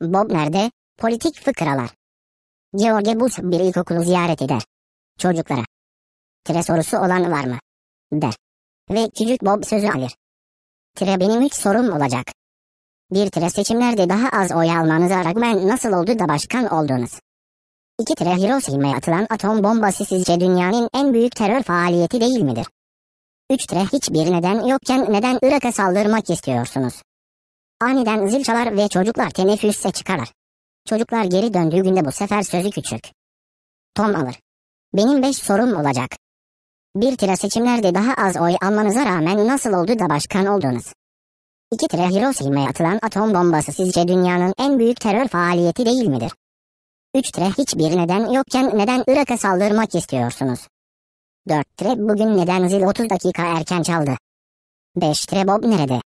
Bob nerede? Politik fıkralar. George Bush bir ilkokulu ziyaret eder. Çocuklara. Tire sorusu olan var mı? Der. Ve küçük Bob sözü alır. Tire benim 3 sorum olacak. Bir tire seçimlerde daha az oy almanıza rağmen nasıl oldu da başkan oldunuz? 2 tire Hiroşima'ya atılan atom bombası sizce dünyanın en büyük terör faaliyeti değil midir? 3 tire hiçbir neden yokken neden Irak'a saldırmak istiyorsunuz? Aniden zil çalar ve çocuklar teneffüse çıkarlar. Çocuklar geri döndüğü günde bu sefer sözü küçük Tom alır. Benim 5 sorum olacak. Bir tire seçimlerde daha az oy almanıza rağmen nasıl oldu da başkan oldunuz? 2 tire Hiroşima'ya atılan atom bombası sizce dünyanın en büyük terör faaliyeti değil midir? 3 tire hiçbir neden yokken neden Irak'a saldırmak istiyorsunuz? 4 tire bugün neden zil 30 dakika erken çaldı? 5 tire Bob nerede?